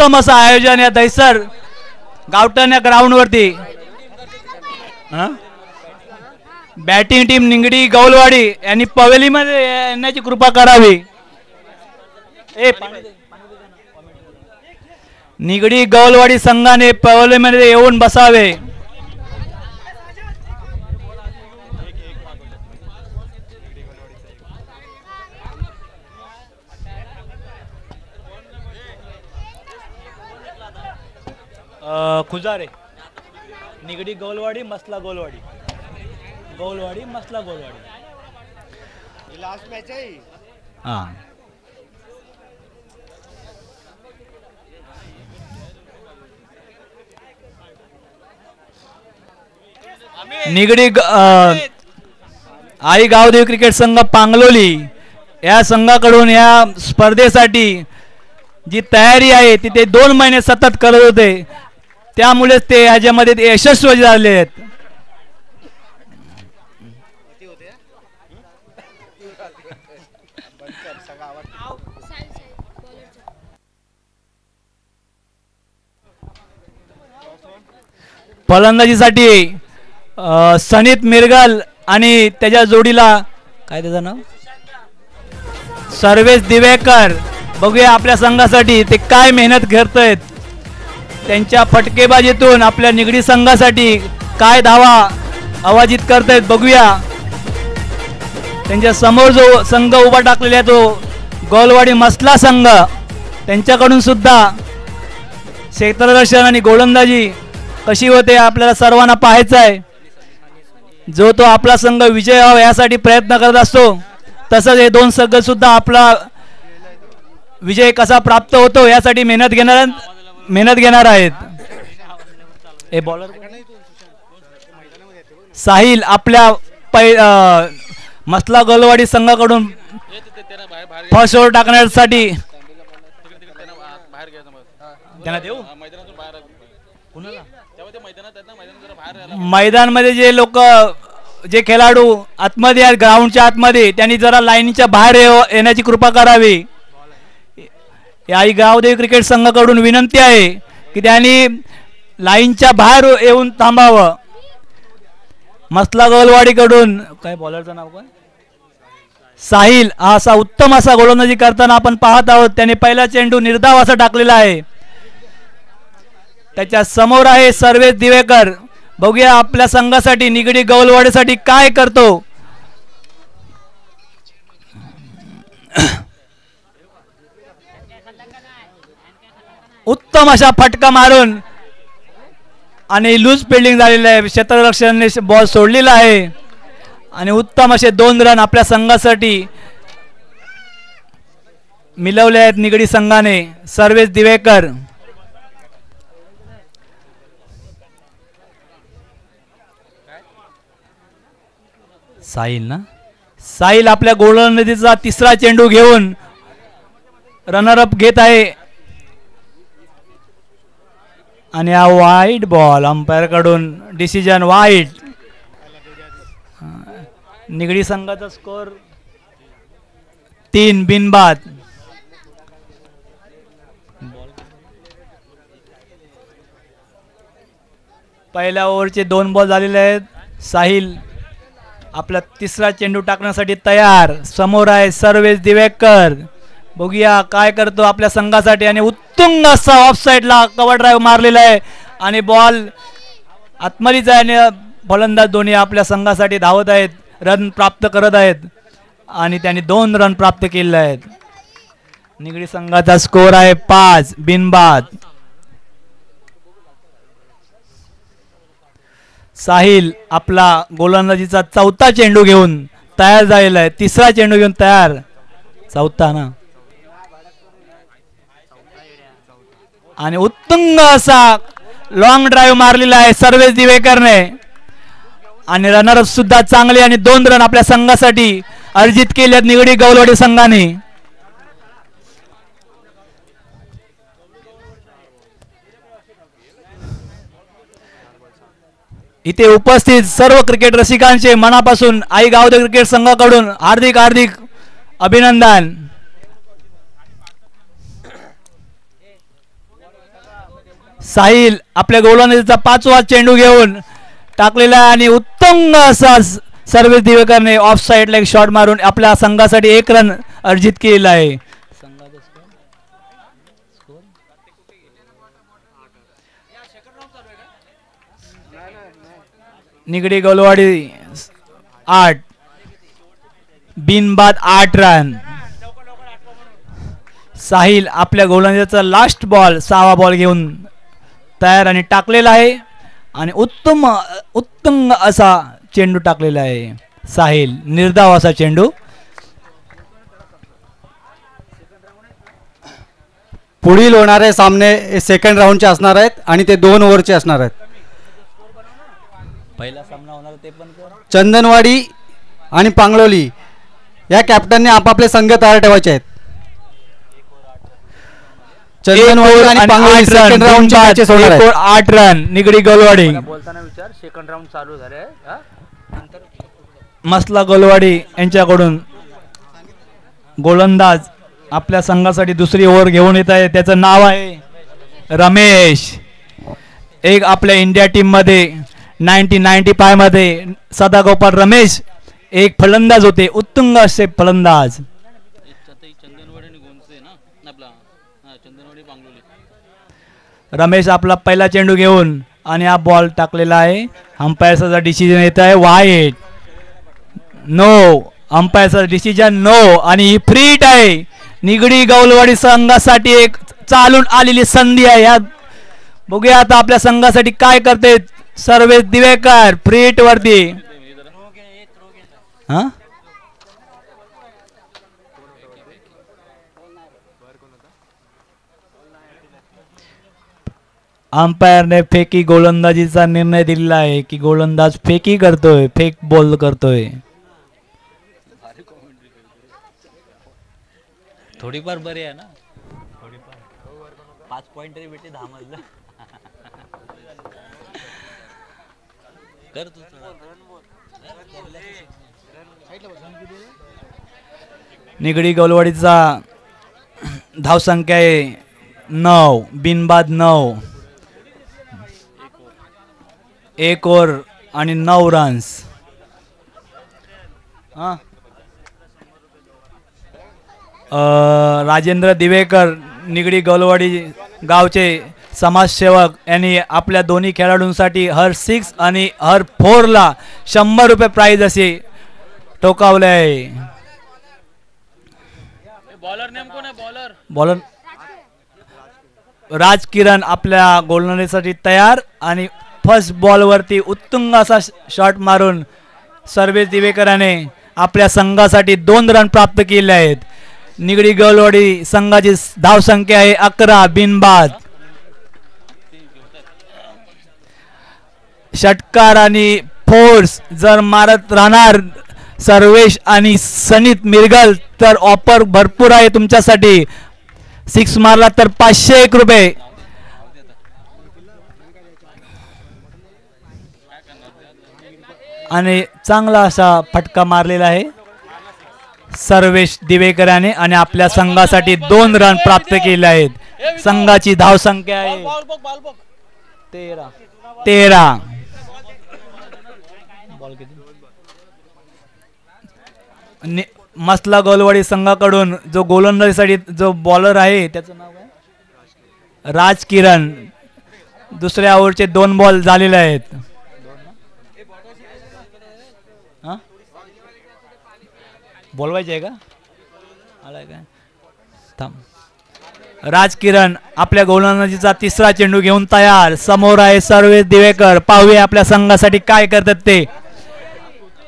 उत्तम असं आयोजन या दहिसर गावठण या ग्राउंड वरती. बॅटिंग टीम निगडी गौलवाडी यांनी पवेलीमध्ये येण्याची कृपा करावी. निगडी गौलवाडी संघाने पवेलीमध्ये येऊन बसावे. खुजारे निगडी गौलवाडी मसला गौलवाडी गौलवाडी मसला गौलवाडी लास्ट मॅच आहे. हां निगडी आई गावदेवी क्रिकेट संघ पांगलोली या संघाकडून या स्पर्धेसाठी जी तयारी आहे ती ते 2 महिने सतत करत होते. त्यामुळेच ते याच्यामध्ये यशस्वी झाले आहेत. फलंदाजीसाठी सनीत मिरगल आणि त्याच्या जोडीला काय त्याचं नाव सर्वेश दिवेकर. बघूया आपल्या संघासाठी ते काय मेहनत करतायत. त्यांच्या फटकेबाजीतून आपल्या निगडी संघासाठी काय धावा आवाजित करतायत बघूया. त्यांच्या समोर जो संघ उभा टाकलेला आहे तो गौलवाडी मसला संघ. त्यांच्याकडून सुद्धा क्षेत्ररक्षण आणि गोलंदाजी कशी होते आपल्याला सर्वांना पाहायचं आहे. जो तो आपला संघ विजय व्हावा यासाठी प्रयत्न करत असतो. तसंच हे 2 संघ सुद्धा आपला विजय कसा प्राप्त होतो यासाठी मेहनत घेणार आहेत. हे बॉलर साहिल आपल्या मसला गौलवाडी संघाकडून फर्स्ट ओव्हर टाकण्यासाठी त्यांना देऊ. मैदानामध्ये जे लोक जे खेळाडू आतमध्ये आहेत ग्राउंडच्या आतमध्ये त्यांनी जरा लाईनच्या बाहेर येण्याची कृपा करावी. आई गावदेवी क्रिकेट संघाकडून विनंती आहे की त्यांनी लाईनच्या बाहेर येऊन थांबावं. मसला गौलवाडीकडून काय बॉलरचं नाव काय साहिल हा असा उत्तम असा गोलंदाजी करताना आपण पाहत आहोत. त्याने पहिला चेंडू निर्धाव असा टाकलेला आहे. त्याच्या समोर आहे सर्वेश दिवेकर. बघूया आपल्या संघासाठी निगडी गौलवाडीसाठी काय करतो. उत्तम अशा फटका मारून आणि लूज फिल्डिंग झालेलं आहे. क्षेत्ररक्षणाने बॉल सोडलेला आहे आणि उत्तम असे 2 रन आपल्या संघासाठी मिळवले आहेत निगडी संघाने. सर्वेश दिवेकर साहिल आपल्या गोलंदाजीचा 3रा चेंडू घेऊन रनरअप घेत आहे आणि हा वाईट बॉल अंपायर कडून डिसिजन वाईट. निगडी संघाचा स्कोर 3 बिनबाद. पहिल्या ओव्हरचे 2 बॉल झालेले आहेत. साहिल आपला 3रा चेंडू टाकण्यासाठी तयार. समोर आहे सर्वेश दिवेकर. बघूया काय करतो आपल्या संघासाठी आणि उत्तुंग असा ऑफ साइडला कव्हर ड्राईव्ह मारलेला आहे आणि बॉल आतमध्ये जाणे. फलंदाज दोन्ही आपल्या संघासाठी धावत आहेत, रन प्राप्त करत आहेत आणि त्यांनी 2 रन प्राप्त केले आहेत. निगडी संघाचा स्कोर आहे 5 बिनबाद. साहिल आपला गोलंदाजीचा 4था चेंडू घेऊन तयार झालेला आहे. 3रा चेंडू घेऊन तयार. 4था ना आणि उत्तुंग असा लॉंग ड्राईव्ह मारलेला आहे सर्वेश दिवेकरने आणि रनरअप सुद्धा चांगले आणि 2 रन आपल्या संघासाठी अर्जित केले निगडी गौलवाडी संघाने. इथे उपस्थित सर्व क्रिकेट रसिकांचे मनापासून आई गावदेवी क्रिकेट संघाकडून हार्दिक हार्दिक अभिनंदन. साहिल आपल्या गोलंदाजीचा 5वा चेंडू घेऊन टाकलेला आहे आणि उत्तम असा सर्व्हिस दिवेकरने ऑफ साइडला एक शॉट मारून आपल्या संघासाठी 1 रन अर्जित केलेला आहे. निगडी गोलवाडी 8 बिनबाद 8 रन. साहिल आपल्या गोलंदाजीचा लास्ट बॉल 6वा बॉल घेऊन तयार आणि टाकलेला आहे आणि उत्तम असा चेंडू टाकलेला आहे साहिल. निर्धाव असा चेंडू. पुढील होणारे सामने सेकंड राऊंडचे असणार आहेत आणि ते 2 ओव्हरचे असणार आहेत. पहिला सामना होणार ते पण चंदनवाडी आणि पांगलोली या कॅप्टनने आपापले संघ तयार ठेवायचे आहेत. चंदनवाडी आणि पांगलोली सेकंड राऊंडचे मॅचेस होणार आहेत. 8 रन निगडी गोलवाडी. बोलताना विचार सेकंड राऊंड चालू झाले. मसला गोलवाडी यांच्याकडून गोलंदाज आपल्या संघासाठी दुसरी ओव्हर घेऊन येत आहे. त्याचं नाव आहे रमेश. एक आपल्या इंडिया टीम मध्ये 1995 मध्ये सदागोपाल रमेश एक फलंदाज होते. उत्तुंग असे फलंदाज. रमेश आपला पहिला चेंडू घेऊन आणि हा बॉल टाकलेला आहे. अंपायरचा डिसिजन येत आहे वाईट. नो. अंपायरचा डिसिजन नो आणि ही फ्री हिट आहे. निगडी गौलवाडी संघासाठी एक चालून आलेली संधी आहे. या बघूया आता आपल्या संघासाठी काय करते सर्वेश दिवेकर. फ्री हिट वरती अंपायरने फेकी गोलंदाजीचा निर्णय दिलेला आहे की गोलंदाज फेकी करतोय, फेक बॉल करतोय. थोडीफार बरी आहे ना. 5 पॉइंट तरी भेटे 10 मधलं. कर तू निगडी गौलवाडीचा धावसंख्या आहे 9 बिनबाद 9. 1 ओव्हर आणि 9 रन्स. राजेंद्र दिवेकर निगडी गौलवाडी गावचे समाजसेवक यांनी आपल्या दोन्ही खेळाडूंसाठी हर 6 आणि हर 4 ला 100 रुपये प्राइज असे टोकावले आहे. बॉलर नेम कोण आहे? बॉलर राज किरण आपल्या गोलंदाजीसाठी तयार आणि फर्स्ट बॉल वरती उत्तुंग असा शॉट मारून सर्वेश दिवेकराने आपल्या संघासाठी 2 रन प्राप्त केले आहेत. निगडी गौलवाडी संघाची धावसंख्या आहे 11 बिनबाद. षटकार आणि फोर्स जर मारत राहणार सर्वेश आणि सनीत मिरगल तर ऑफर भरपूर आहे तुमच्यासाठी. 6 मारला तर 501 रुपये. आणि चांगला असा फटका मारलेला आहे सर्वेश दिवेकराने आणि आपल्या संघासाठी 2 रन प्राप्त केले आहेत. संघाची धावसंख्या आहे 13. मसला गोलवाडी संघाकडून जो गोलंदाजीसाठी जो बॉलर आहे त्याचं नाव आहे राज किरण. दुसऱ्या ओव्हरचे 2 बॉल झालेले आहेत. बोलवायचे आहे का? आलाय काय? थांब. राज किरण आपल्या गोलंदाजीचा 3रा चेंडू घेऊन तयार. समोर आहे सर्वेश दिवेकर. पाहूया आपल्या संघासाठी काय करतात ते.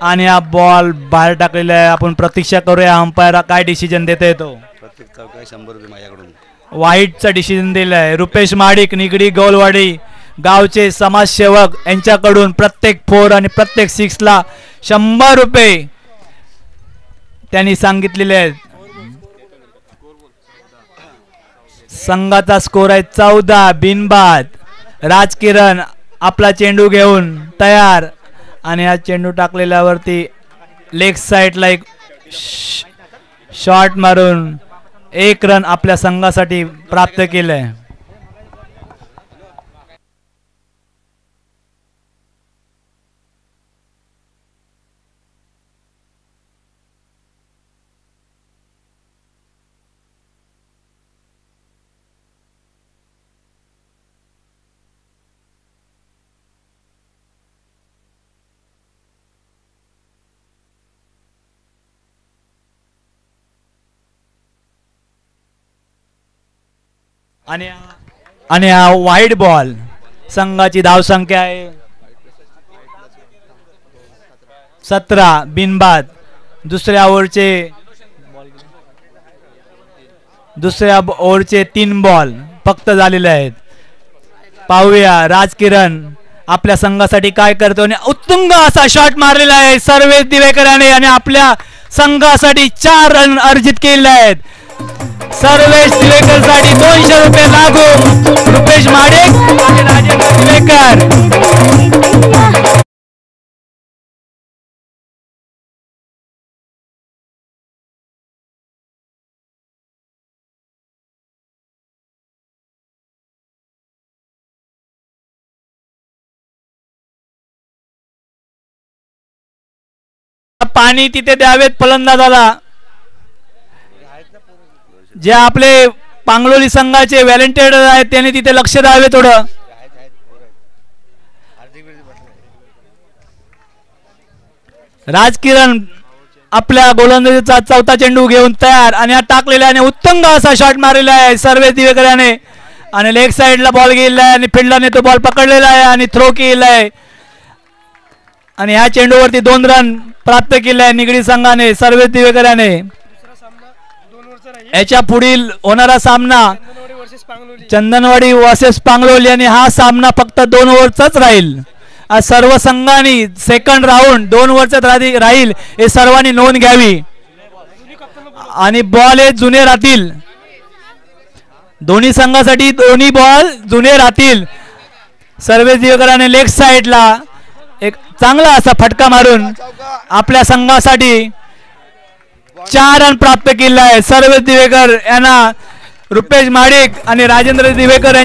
आणि हा बॉल बाहेर टाकलेला आहे. आपण प्रतीक्षा करूया अंपायर काय डिसिजन देता येतो. प्रत्येक चौका 100 रुपये माझ्याकडून. वाईटचा डिसिजन दिलाय रुपेश माडिक निगडी गौलवाडी गावचे समाजसेवक यांच्याकडून प्रत्येक 4 आणि प्रत्येक 6 ला 100 रुपये त्यांनी सांगितलेले आहेत. संघाचा स्कोर आहे 14 बिनबाद. राज किरण आपला चेंडू घेऊन तयार आणि हा चेंडू टाकलेल्यावरती लेग साइडला एक शॉट मारून 1 रन आपल्या संघासाठी प्राप्त केलंय. आणि आणि हा व्हाईट बॉल. संघाची धावसंख्या आहे 17 बिनबाद. दुसऱ्या ओव्हरचे 3 बॉल फक्त झालेले आहेत. पाहूया राजकिरण आपल्या संघासाठी काय करतो आणि उत्तुंग असा शॉट मारलेला आहे सर्वेश दिवेकर याने आणि आपल्या संघासाठी 4 रन अर्जित केले आहेत. सर्वेश दिवेकर साठी 200 रुपये लागू. रुपेश माडिक आणि राजेंद्र दिवेकर. पाणी तिथे द्यावेत फलंदाजाला. जे आपले पांगलोली संघाचे व्हॉलेंटियर आहेत त्यांनी तिथे लक्ष द्यावे थोडं. राजकिरण आपल्या गोलंदाजीचा चौथा चेंडू घेऊन तयार आणि हा टाकलेला आणि उत्तंग असा शॉट मारलेला आहे सर्वेश दिवेकर याने आणि लेग साइडला बॉल गेलेला आहे आणि फिल्डरने तो बॉल पकडलेला आहे आणि थ्रो केलेला आहे आणि ह्या चेंडूवरती 2 रन प्राप्त केले आहे निगडी संघाने सर्वेश दिवेकर याने. याच्या पुढील होणारा सामना चंदनवाडी वर्सेस पांगलोली आणि हा सामना फक्त 2 ओव्हरचाच राहील. आज सर्व संघांनी सेकंड राऊंड 2 ओव्हरचाच राहील हे सर्वांनी नोंद घ्यावी आणि बॉल हे जुने राहतील. दोन्ही संघासाठी दोन्ही बॉल जुने राहतील. सर्वेश दिवेकरांनी लेग साइडला एक चांगला असा फटका मारून आपल्या संघासाठी 4 रन प्राप्त केले आहे. सर्वेश दिवेकर यांना रुपेश माडिक आणि राजेंद्र दिवेकर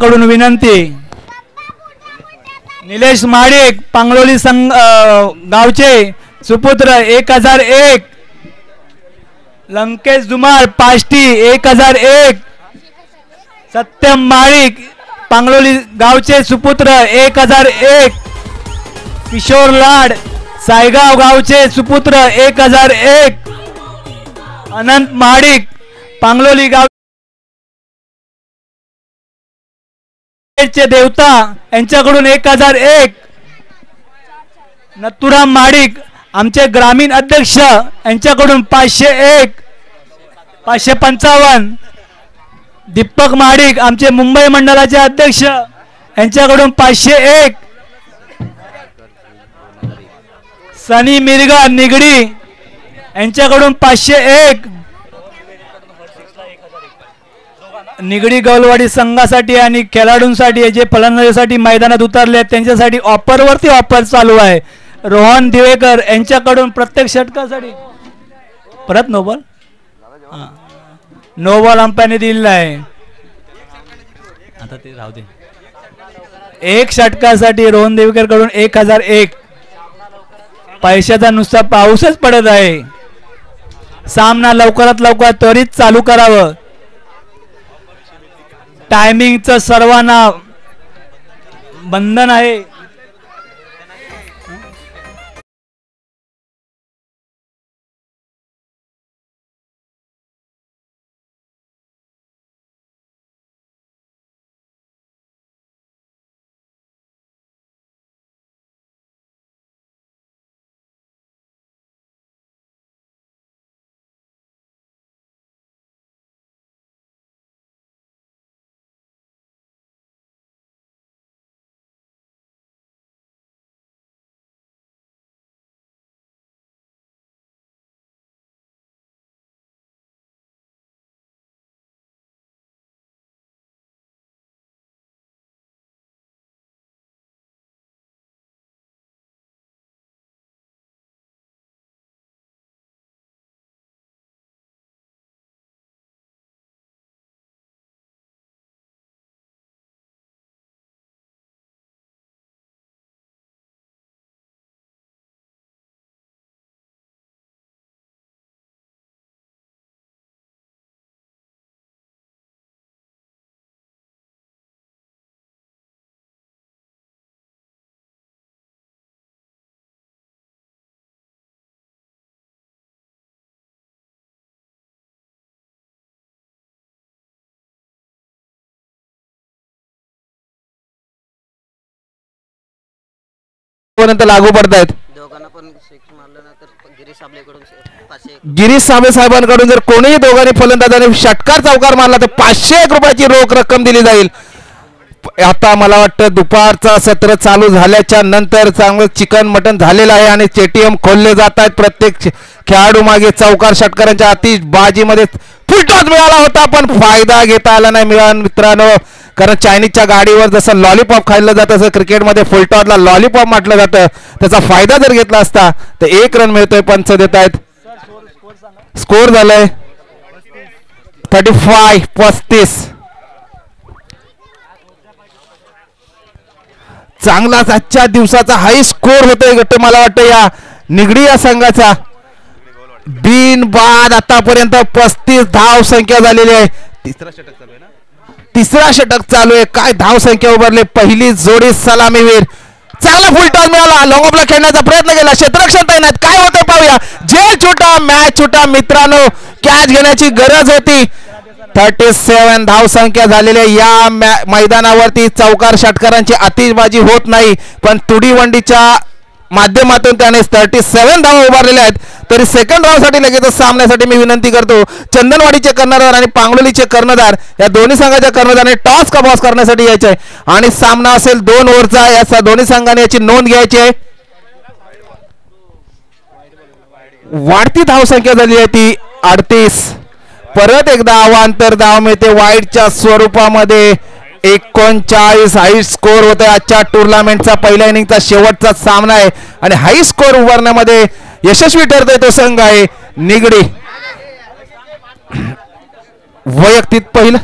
कडून विनंती. निलेश माडिक पांगलोली संघ गावचे सुपुत्र 1001. लंकेश धुमाळ पाष्टी 1001. सत्यम माळिक पांगलोली गावचे सुपुत्र 1001. किशोर लाड सायगाव गावचे सुपुत्र 1001. अनंत माडिक पांगलोली गाव चे देवता यांच्याकडून 1001. नथुराम माडिक आमचे ग्रामीण अध्यक्ष यांच्याकडून 501. 555. दीपक माडिक आमचे मुंबई मंडळाचे अध्यक्ष यांच्याकडून 501. सनी मिरगा निगडी यांच्याकडून 501. निगडी गवलवाडी संघासाठी आणि खेळाडूंसाठी जे फलंदाजीसाठी मैदानात उतरले त्यांच्यासाठी ऑफरवरती ऑफर चालू आहे. रोहन दिवेकर यांच्याकडून प्रत्येक षटकासाठी परत नोबल नोबल अंपायरने दिलेला आहे. आता ते राहू दे. एक षटकासाठी रोहन देवेकर कडून 1001. पैशाचा नुसता पाऊसच पडत आहे. सामना लवकरात लवकर त्वरित चालू करावं. टायमिंगचं सर्वांना बंधन आहे. पर्यंत लागू पडतायत. दोघांना पण सिक्स मारलं ना तर गिरीश साबलेकडून 500. गिरीश साबळे साहेबांकडून जर कोणीही दोघांनी फलंदाजाने षटकार चौकार मारला तर 501 रुपयाची रोख रक्कम दिली जाईल. आता मला वाटतं दुपारचा सत्र चालू झाल्याच्या नंतर चांगलं चिकन मटन झालेलं आहे आणि एटीएम खोलले जात आहेत. प्रत्येक खेळाडू मागे चौकार षटकारांच्या आतिषबाजीमध्ये फुलटॉस मिळाला होता पण फायदा घेता आला नाही मित्रांनो. कारण चायनीजच्या गाडीवर जसं लॉलीपॉप खाल्लं जातं तसं क्रिकेटमध्ये फुलटॉसला लॉलीपॉप म्हटलं जातं. त्याचा फायदा जर घेतला असता तर 1 रन मिळतोय. पंच देत आहेत. स्कोर झालंय 35. चांगलाच आजच्या दिवसाचा हाय स्कोर होतोय गट मला वाटतं या निगडी या संघाचा. बिनबाद आतापर्यंत 35 धाव संख्या झालेली आहे. तिसरा षटक चालू आहे. काय धाव संख्या उभारली. पहिली जोडी सलामीवीर. चांगला फुलटॉस मिळाला. लॉंग ऑफला खेळण्याचा प्रयत्न केला. क्षेत्ररक्षण तैनात. काय होतंय पाहूया. जे छोटा मॅच छोटा मित्रांनो. कॅच घेण्याची गरज होती. 37 धाव संख्या झालेल्या या मैदानावरती चौकार षटकारांची आतिषबाजी होत नाही पण तुडीवंडीच्या माध्यमातून त्याने 37 धावा उभारलेल्या आहेत. तरी सेकंड राऊंडसाठी लगेच सामन्यासाठी मी विनंती करतो चंदनवाडीचे कर्णधार आणि पांगलोलीचे कर्णधार या दोन्ही संघाच्या कर्णधाराने टॉस का बॉस करण्यासाठी यायचे आहे आणि सामना असेल 2 ओव्हरचा. या दोन्ही संघाने याची नोंद घ्यायची आहे. वाढती धावसंख्या झाली आहे ती 38. परत एकदा अवांतर धाव मिळते वाईडच्या स्वरूपामध्ये. 39 हाई स्कोर होतोय. आजच्या टुर्नामेंटचा पहिल्या इनिंगचा शेवटचा सामना आहे आणि हाई स्कोर उभारण्यामध्ये यशस्वी ठरतोय तो संघ आहे निगडी. वैयक्तिक पहिलं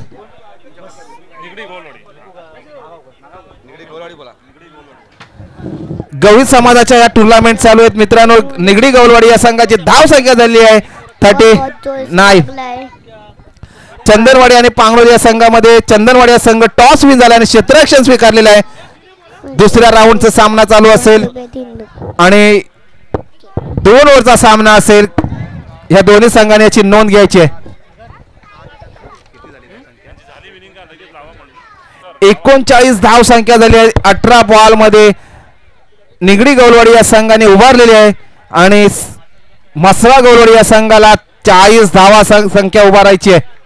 गवळी समाजाच्या या टुर्नामेंट चालू आहेत मित्रांनो. निगडी गवलवाडी या संघाची धाव संख्या झाली आहे 39. चंदनवाडी आणि पांगलोली या संघामध्ये चंदनवाडी या संघ टॉस विन झाला आणि क्षेत्ररक्षण स्वीकारलेलं आहे. दुसऱ्या राऊंडचा सामना चालू असेल आणि 2 ओव्हरचा सामना असेल. या दोन्ही संघाने याची नोंद घ्यायची आहे. 39 धाव संख्या झाली आहे 18 बॉल मध्ये. निगडी गवलवाडी या संघाने उभारलेली आहे आणि मसरा गवलवाडी या संघाला 40 धावा संख्या उभारायची आहे.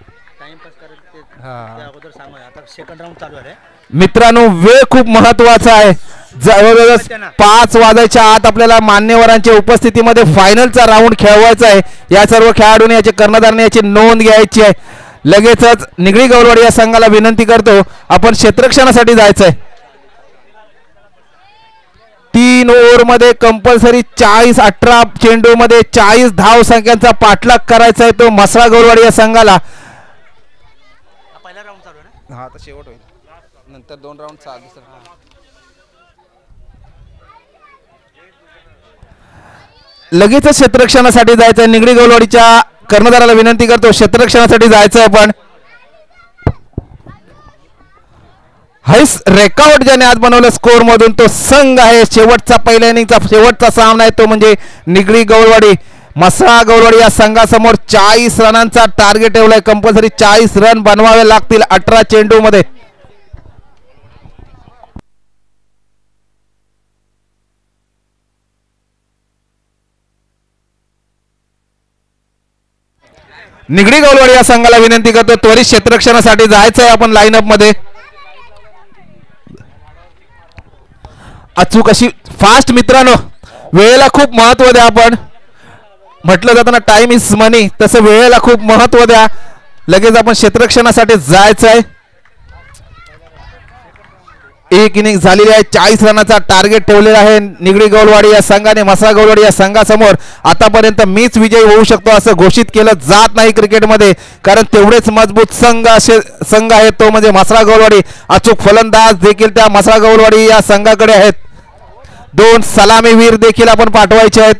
मित्रांनो वेळ खूप महत्वाचा आहे. जवळजवळ 5 वाजायच्या आत आपल्याला मान्यवरांच्या उपस्थितीमध्ये फायनलचा राऊंड खेळवायचा आहे. या सर्व खेळाडूंनी याचे कर्णधारांनी याची नोंद घ्यायची आहे. लगेचच निगडी गवलवाडी या संघाला विनंती करतो आपण क्षेत्ररक्षणासाठी जायचंय. 3 ओव्हर मध्ये कंपल्सरी 18 चेंडू मध्ये 40 धाव संख्यांचा पाठलाग करायचा आहे तो मसरा गवलवाडी या संघाला. हा आता शेवट होईल नंतर 2 राऊंड चालू. लगेच क्षेत्ररक्षणासाठी जायचंय. निगडी गवलवाडीच्या कर्णधाराला विनंती करतो क्षेत्ररक्षणासाठी जायचंय. पण हाईस रेकॉर्ड ज्याने आज बनवलं स्कोर मधून तो संघ आहे. शेवटचा पहिल्या इनिंगचा शेवटचा सामना आहे तो म्हणजे निगडी गवलवाडी. मसरा गवलवाडी या संघासमोर 40 रनांचा टार्गेट ठेवलाय. कंपल्सरी 40 रन बनवावे लागतील 18 चेंडू मध्ये. निगडी गवलवाडी या संघाला विनंती करतो त्वरित क्षेत्ररक्षणासाठी जायचंय आपण लाईनअप मध्ये. अचूक अशी फास्ट मित्रांनो वेळेला खूप महत्व द्या. आपण म्हटलं जातं ना टाइम इज मनी तसं वेळेला खूप महत्व द्या. लगेच आपण क्षेत्ररक्षणासाठी जायचंय. एक इनिंग झालेली आहे 40 रनाचा टार्गेट ठेवलेला आहे निगडी गवलवाडी या संघाने. मसरा गवलवाडी या संघासमोर आतापर्यंत मीच विजयी होऊ शकतो असं घोषित केलं जात नाही क्रिकेटमध्ये कारण तेवढेच मजबूत संघ आहे तो म्हणजे मसरा गवलवाडी. अचूक फलंदाज देखील त्या मसरा गवलवाडी या संघाकडे आहेत. 2 सलामीवीर देखील आपण पाठवायचे आहेत.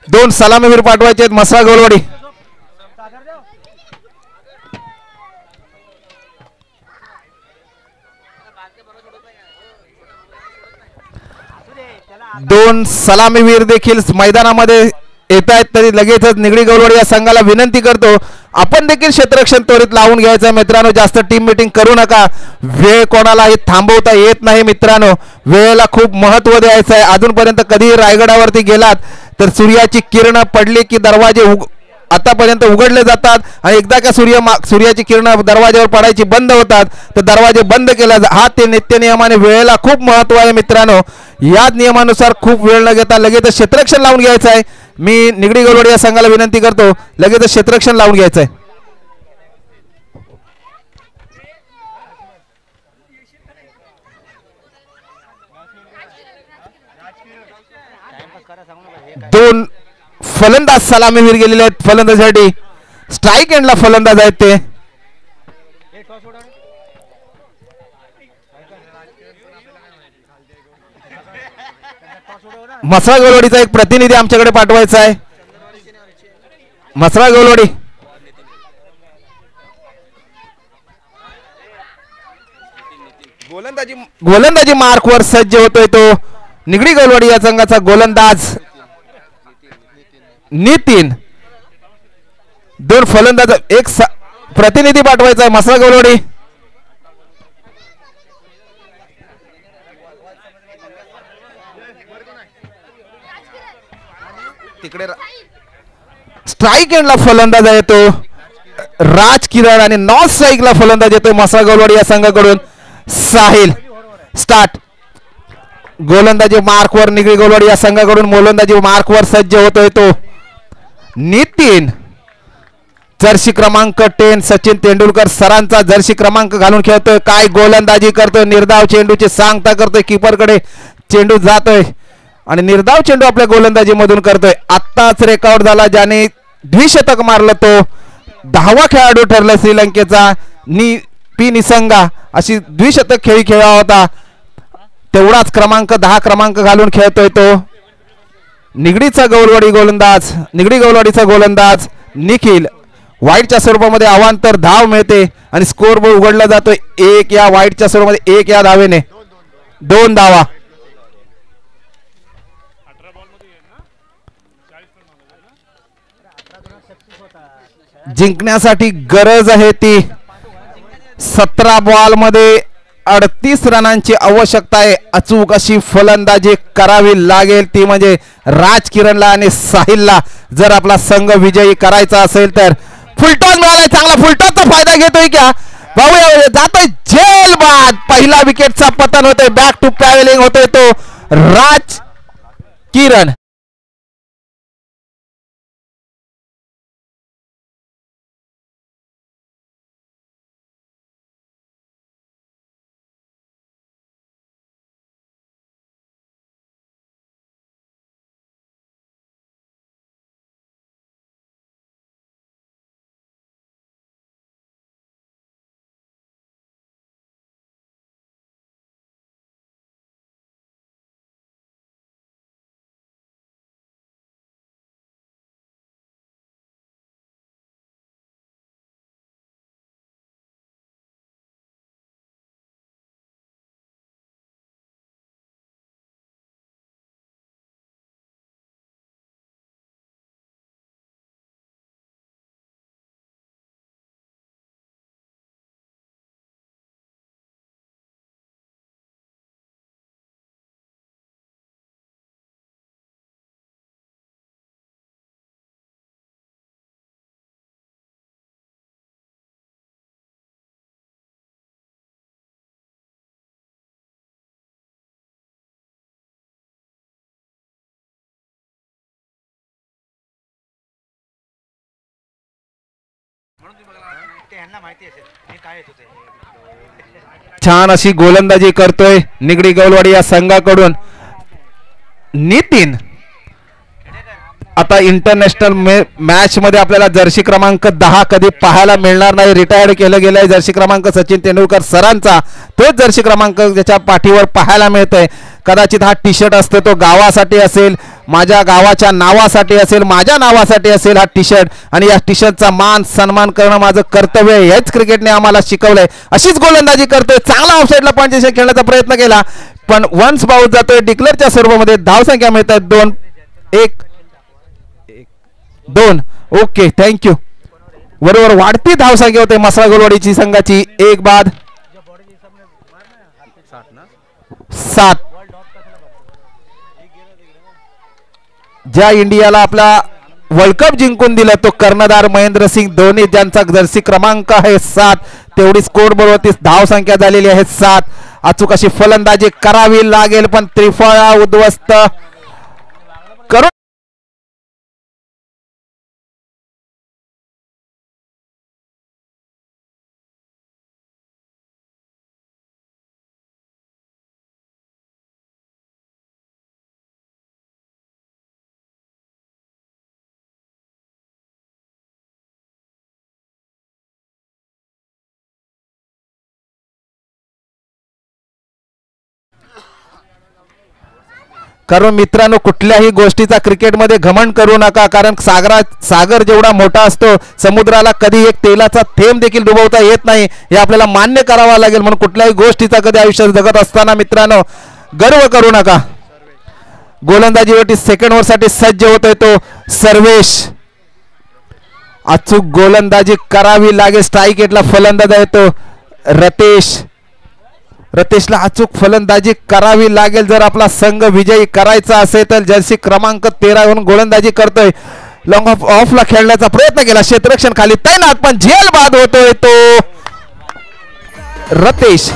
दोन सलामीवीर पाठवायचे आहेत मसरा गवलवाडी. दोन सलामीवीर देखील मैदानामध्ये येत आहेत. तरी लगेचच निगडी गवलवाडी या संघाला विनंती करतो आपण देखील क्षेत्ररक्षण त्वरित लावून घ्यायचं आहे. मित्रांनो जास्त टीम मीटिंग करू नका. वेळ कोणालाही थांबवता येत नाही मित्रांनो. वेळेला खूप महत्व द्यायचं आहे. अजूनपर्यंत कधी रायगडावरती गेलात तर सूर्याची किरण पडली की दरवाजे आतापर्यंत उघडले जातात आणि एकदा का सूर्याची किरण दरवाज्यावर पडायची बंद होतात तर दरवाजे बंद केला. हा ते नित्य नियमाने वेळेला खूप महत्व आहे मित्रांनो. याच नियमानुसार खूप वेळ न घेता लगेच क्षेत्ररक्षण लावून घ्यायचं आहे. मी निगडी गवलवाडी या संघाला विनंती करतो लगेच क्षेत्ररक्षण लावून घ्यायचं आहे. दोन फलंदाज सलामीवीर गेलेले आहेत फलंदाजीसाठी. स्ट्राईक एंडला फलंदाज आहेत ते. मसरा गवलवाडीचा एक प्रतिनिधी आमच्याकडे पाठवायचा आहे. मसरा गवलवाडी गोलंदाजी मार्कवर सज्ज होतोय तो निगडी गवलवाडी या संघाचा गोलंदाज नितीन. 2 फलंदाज एक प्रतिनिधी पाठवायचा आहे मसरा गवलवाडी. तिकडे स्ट्राईक एंडला फलंदाज येतो राज किरण आणि नॉन स्ट्राईकला फलंदाज येतो मसरा गवलवाडी या संघाकडून साहिल. स्टार्ट. गोलंदाजी मार्कवर निगडी गवलवाडी या संघाकडून गोलंदाजी मार्कवर सज्ज होतोय तो नितीन. जर्सी क्रमांक 10 सचिन तेंडुलकर सरांचा जर्सी क्रमांक घालून खेळतोय. काय गोलंदाजी करतोय. निर्धाव चेंडूची सांगता करतोय. कीपरकडे चेंडू जातोय आणि निर्धाव चेंडू आपल्या गोलंदाजीमधून करतोय. आत्ताच रेकॉर्ड झाला ज्याने द्विशतक मारलं तो 10वा खेळाडू ठरला श्रीलंकेचा पी निसंगा. अशी द्विशतक खेळी खेळला होता. तेवढाच क्रमांक 10 क्रमांक घालून खेळतोय तो निगडी गौलवाडीचा गोलंदाज निखिल. वाईटच्या स्वरूपामध्ये अवांतर धाव मिळते आणि स्कोर बोर्ड उघडला जातोय 1 या वाईटच्या स्वरूपामध्ये 1 या धावेने 2 धावा. जिंकण्यासाठी गरज आहे ती 17 बॉल मध्ये 38 रनांची आवश्यकता आहे. अचूक अशी फलंदाजी करावी लागेल ती म्हणजे राज किरणला आणि साहिलला जर आपला संघ विजयी करायचा असेल तर. फुलटॉस मिळालाय चांगला फुलटॉसचा फायदा घेतोय का भाऊ जातोय जेल बाद. पहिला विकेटचा पतन होतोय. बॅक टू पॅव्हलिंग होतोय तो राज किरण. छान अशी गोलंदाजी करतोय निगडी गौलवाडी या संघाकडून नितीन. आता इंटरनॅशनल मॅच मध्ये आपल्याला जर्सी क्रमांक 10 कधी पाहायला मिळणार नाही. रिटायर्ड केलं गेलंय जर्सी क्रमांक सचिन तेंडुलकर सरांचा. तोच जर्सी क्रमांक ज्याच्या पाठीवर पाहायला मिळतोय. कदाचित हा टी शर्ट असतो तो गावासाठी असेल, माझ्या गावाच्या नावासाठी असेल, माझ्या नावासाठी असेल हा टी शर्ट. आणि या टी शर्टचा मान सन्मान करणं माझं कर्तव्य आहे. हेच क्रिकेटने आम्हाला शिकवलंय. अशीच गोलंदाजी करतोय. चांगला ऑफसाईडला पॉइंट खेळण्याचा प्रयत्न केला पण वन्स बाउट जातोय. डिक्लेअरच्या स्वरूपामध्ये धावसंख्या मिळतात 2 ओके थँक्यू. बरोबर वाढती धावसंख्या होते मसाला गोलवाडीची संघाची. 1 बाद 7. ज्या इंडियाला आपला वर्ल्ड कप जिंकून दिला तो कर्णधार महेंद्रसिंग धोनी ज्यांचा जर्सी क्रमांक आहे 7. तेवढी स्कोर बरोबर धावसंख्या झालेली आहे 7. अचूक अशी फलंदाजी करावी लागेल पण त्रिफळा उद्ध्वस्त करून कारण मित्रांनो कुठल्याही गोष्टीचा क्रिकेटमध्ये घमंड करू नका. कारण सागर जेवढा मोठा असतो समुद्राला कधी एक तेलाचा थेंब देखील डुबवता येत नाही हे आपल्याला मान्य करावा लागेल. म्हणून कुठल्याही गोष्टीचा कधी आयुष्यात जगत असताना मित्रांनो गर्व करू नका. गोलंदाजीवरती सेकंड ओव्हरसाठी सज्ज होतोय तो सर्वेश. अचूक गोलंदाजी करावी लागेल. स्ट्राईक एटला फलंदाज आहे तो रतेशला अचूक फलंदाजी करावी लागेल जर आपला संघ विजयी करायचा असेल तर. जर्सी क्रमांक 13 वरून गोलंदाजी करतोय. लॉंग ऑफला खेळण्याचा प्रयत्न केला. क्षेत्ररक्षण खाली तैनात पण झेल बाद होतोय तो रतेश.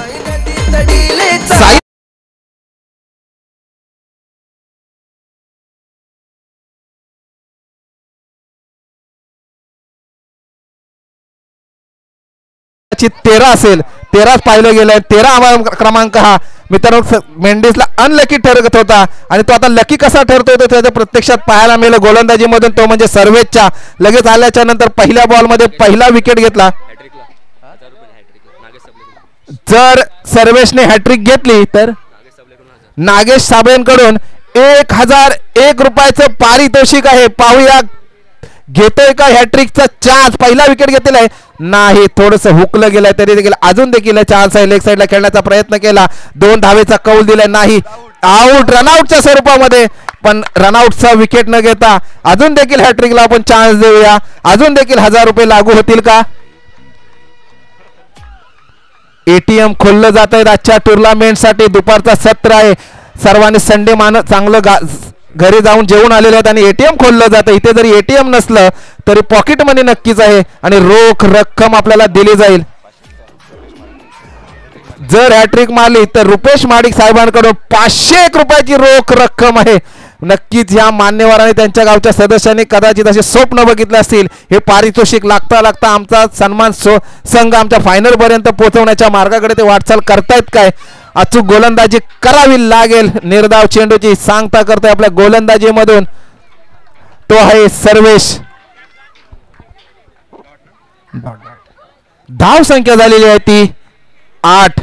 ची 13 असेल. 13 पाहिलं गेलंय. 13 क्रमांक हा मित्रांनो मेंडिसला अनलकी ठरत होता आणि तो आता लकी कसा ठरतोय तो त्याच्या प्रत्यक्षात पाहायला मिळालं गोलंदाजीमधून. तो म्हणजे सर्वेशच्या लगेच आल्याच्या नंतर पहिल्या बॉलमध्ये पहिला विकेट घेतला. जर सर्वेशने हॅट्रिक घेतली तर नागेश साबळेंकडून 1001 रुपयाचं पारितोषिक आहे. पाहूया घेतोय का हॅट्रिकचा चान्स. पहिला विकेट घेतलेला आहे नाही, थोडंसं हुकलं गेलंय तरी देखील अजून देखील चान्स आहे. लेग साईडला खेळण्याचा प्रयत्न केला, 2 धावेचा कौल दिलाय नाही, आउट रनआउटच्या स्वरूपामध्ये. पण रनआउटचा विकेट न घेता अजून देखील हॅट्रिकला आपण चान्स देऊया. अजून देखील 1000 रुपये लागू होतील का? एटीएम खोललं जात आहे आजच्या टुर्नामेंटसाठी. दुपारचा सत्र आहे, सर्वांनी संडे चांगलं घरी जाऊन जेवून आलेले आहेत आणि एटीएम खोललं जातं. इथे जरी एटीएम नसलं तरी पॉकेट मनी नक्कीच आहे आणि रोख रक्कम आपल्याला दिली जाईल. जर हॅट्रिक मारली तर रुपेश माडिक साहेबांकडून 501 रुपयाची रोख रक्कम आहे. नक्कीच या मान्यवरांनी त्यांच्या गावच्या सदस्यांनी कदाचित असे स्वप्न बघितले असतील. हे पारितोषिक लागता लागता आमचा सन्मान संघ आमच्या फायनल पर्यंत पोहोचवण्याच्या मार्गाकडे ते वाटचाल करतायत काय? अचूक गोलंदाजी करावी लागेल. निर्धाव चेंडूची सांगता करतोय आपल्या गोलंदाजीमधून तो आहे सर्वेश. धाव संख्या झालेली आहे ती 8.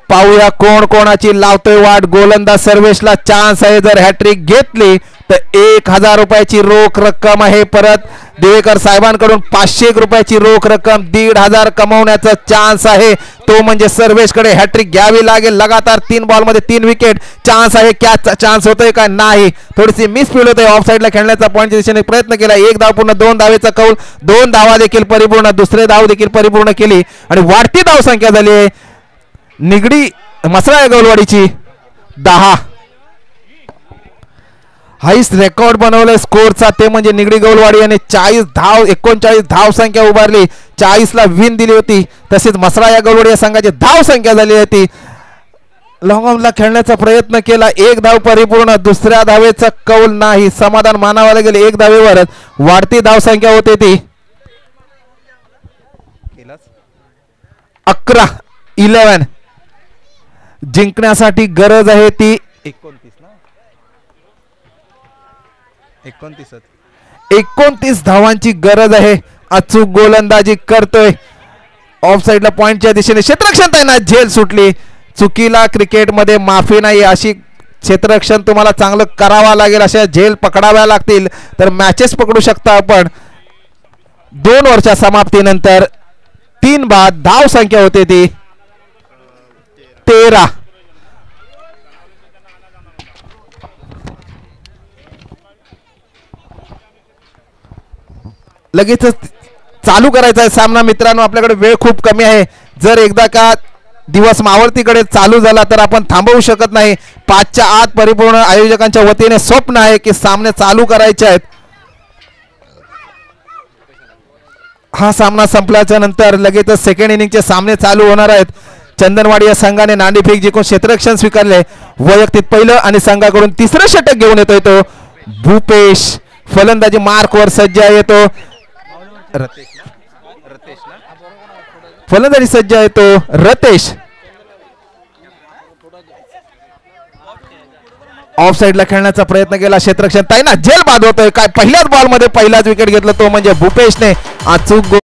पाहूया कोण कोणाची लावतोय वाट. गोलंदाज सर्वेशला चान्स आहे. जर हॅट्रिक घेतली तर 1000 रुपयाची रोख रक्कम आहे. परत देवेकर साहेबांकडून 501 रुपयाची रोख रक्कम, 1500 कमवण्याचा चान्स आहे. तो म्हणजे सर्वेशकडे हॅट्रिक घ्यावी लागेल. लगातार 3 बॉलमध्ये 3 विकेट. चान्स आहे, कॅचचा चान्स होतोय का? नाही, थोडीशी मिसफील होते. ऑफ साईडला खेळण्याचा पॉईंटच्या दिशेने प्रयत्न केला. 1 धाव पूर्ण, 2 धावेचा कौल, 2 धावा देखील परिपूर्ण, दुसरे धाव देखील परिपूर्ण केली आणि वाढती धाव संख्या झाली आहे निगडी मसरा गौलवाडीची 10. हाईस्ट रेकॉर्ड बनवलंय स्कोरचा ते म्हणजे निगडी गौलवाडी याने 39 धाव संख्या उभारली. 40ला विन दिली होती. तसेच मसरा या गौलवाडी या संघाची धाव संख्या झाली होती. लॉंगॉनला खेळण्याचा प्रयत्न केला, 1 धाव परिपूर्ण, दुसऱ्या धावेचा कौल नाही. समाधान मानावं लागेल 1 धावेवरच. वाढती धाव संख्या होती ती 11. जिंकण्यासाठी गरज आहे ती 29 धावांची गरज आहे. अचूक गोलंदाजी करतोय. ऑफ साईडला पॉइंटच्या दिशेने क्षेत्ररक्षण त्यांना झेल सुटली. चुकीला क्रिकेटमध्ये माफी नाही. अशी क्षेत्ररक्षण तुम्हाला चांगलं करावा लागेल. अशा झेल पकडाव्या लागतील तर मॅचेस पकडू शकता आपण. 2 ओव्हरच्या समाप्तीनंतर 3 बाद धाव संख्या होते ती 13. लगेच चालू करायचा आहे सामना. मित्रांनो आपल्याकडे वेळ खूप कमी आहे. जर एकदा का दिवस मावळतीकडे चालू झाला तर आपण थांबवू शकत नाही. 5च्या आत परिपूर्ण आयोजकांच्या वतीने स्वप्न आहे की सामने चालू करायचे आहेत. हा सामना संपल्याच्या नंतर लगेचच सेकंड इनिंगचे सामने चालू होणार आहेत. चंदनवाडी या संघाने नाणेफेक जिंकून क्षेत्ररक्षण स्वीकारले. वैयक्तिक पहिलं आणि संघाकडून 3रं षटक घेऊन येतोय तो भूपेश. फलंदाजी मार्कवर सज्ज आहे तो फलंदाजी सज्ज आहे तो रतेश. ऑफ साईडला खेळण्याचा प्रयत्न केला. क्षेत्ररक्षण ताईना झेल बाद होतोय. काय पहिल्याच बॉलमध्ये पहिलाच विकेट घेतला तो म्हणजे भूपेशने. अचूक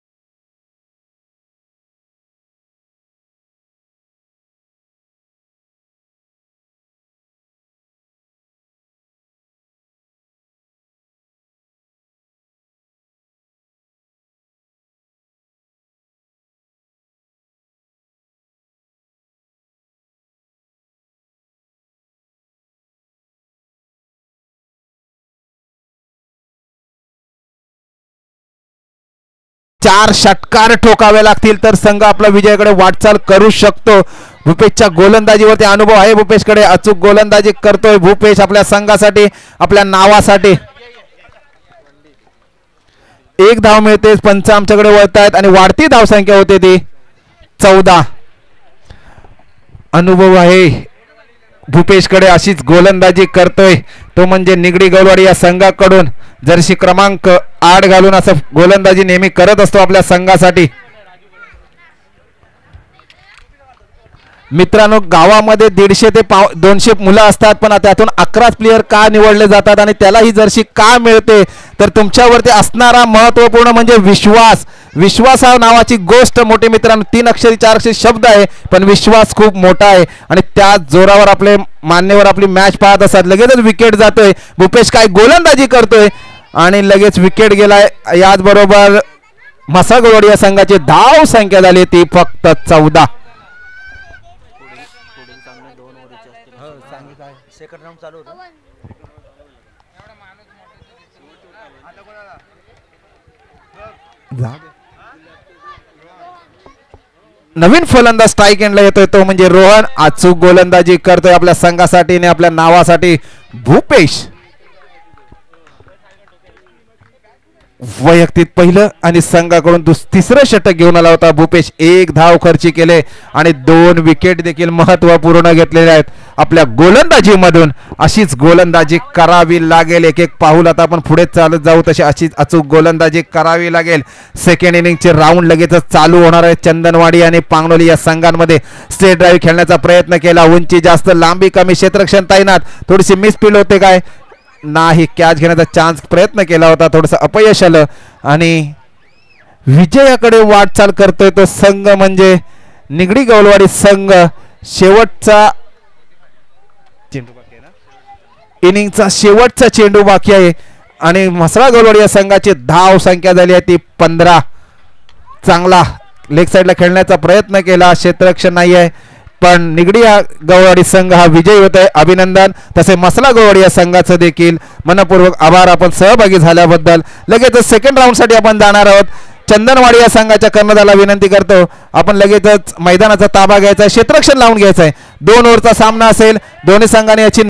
चार षटकार ठोकावे लागतील तर संघ आपला विजयाकडे वाटचाल करू शकतो. भूपेशच्या गोलंदाजीवरती अनुभव आहे भूपेशकडे. अचूक गोलंदाजी करतोय भूपेश आपल्या संघासाठी, आपल्या नावासाठी. 1 धाव मिळते. पंच आमच्याकडे वळतायत आणि वाढती धाव संख्या होते ती 14. अनुभव आहे भूपेशकडे. अशीच गोलंदाजी करतोय तो म्हणजे निगडी गौलवाडी या संघाकडून. जर्सी क्रमांक 8 घालून असं गोलंदाजी नेहमी करत असतो आपल्या संघासाठी. मित्रांनो गावामध्ये 150 ते 200 मुलं असतात, पण त्यातून 11 प्लेयर का निवडले जातात आणि त्याला ही जर्सी का मिळते, तर तुमच्यावरती असणारा महत्त्वपूर्ण म्हणजे विश्वास. विश्वास हा नावाची गोष्ट मोठी मित्रांनो 3 अक्षरी 4 अक्षरी शब्द आहे, पण विश्वास खूप मोठा आहे आणि त्या जोरावर आपले मान्यवर आपली मॅच पाहत असतात. लगेचच विकेट जातोय. भूपेश काय गोलंदाजी करतोय आणि लगेच विकेट गेलाय. याचबरोबर मसागोड या संघाची धाव संख्या झाली ती फक्त 14. नवीन फलंदाज स्ट्राईक एंडला येतोय तो म्हणजे रोहन. अचूक गोलंदाजी करतोय आपल्या संघासाठी आणि आपल्या नावासाठी भूपेश. वैयक्तिक पहिलं आणि संघाकडून तिसरं षटक घेऊन आला होता भूपेश. 1 धाव खर्ची केले आणि 2 विकेट देखील महत्वपूर्ण घेतलेले आहेत आपल्या गोलंदाजीमधून. अशीच गोलंदाजी करावी लागेल. एक एक पाऊल आता आपण पुढे चालत जाऊ तशी अशीच अचूक गोलंदाजी करावी लागेल. सेकंड इनिंगचे राऊंड लगेचच चालू होणार आहे. चंदनवाडी आणि पांगलोली या संघांमध्ये स्ट्रेट ड्राईव्ह खेळण्याचा प्रयत्न केला. उंची जास्त, लांबी कमी, क्षेत्ररक्षण तैनात. थोडीशी मिसफील्ड होते काय नाही. कॅच घेण्याचा चान्स प्रयत्न केला होता, थोडंसं अपयश आलं आणि विजयाकडे वाटचाल करतोय तो संघ म्हणजे निगडी गवलवाडी संघ. शेवटचा चेंडू बाकी आहे ना, इनिंगचा शेवटचा चेंडू बाकी आहे आणि म्हसळा गवलवाडी या संघाची धाव संख्या झाली आहे ती 15. चांगला लेग साईडला खेळण्याचा प्रयत्न केला, क्षेत्ररक्षण नाही आहे, पण निगडी गवळवाडी संघ हा विजयी होत आहे. अभिनंदन. तसे मसला गवळवाडी या संघाचं देखील मनपूर्वक आभार आपण सहभागी झाल्याबद्दल. लगेचच सेकंड राऊंड साठी आपण जाणार आहोत. चंदनवाडी या संघाच्या कर्णधाराला विनंती करतो आपण लगेचच मैदानाचा ताबा घ्यायचा आहे, क्षेत्ररक्षण लावून घ्यायचं आहे. 2 ओव्हरचा सामना असेल. दोन्ही संघाने याची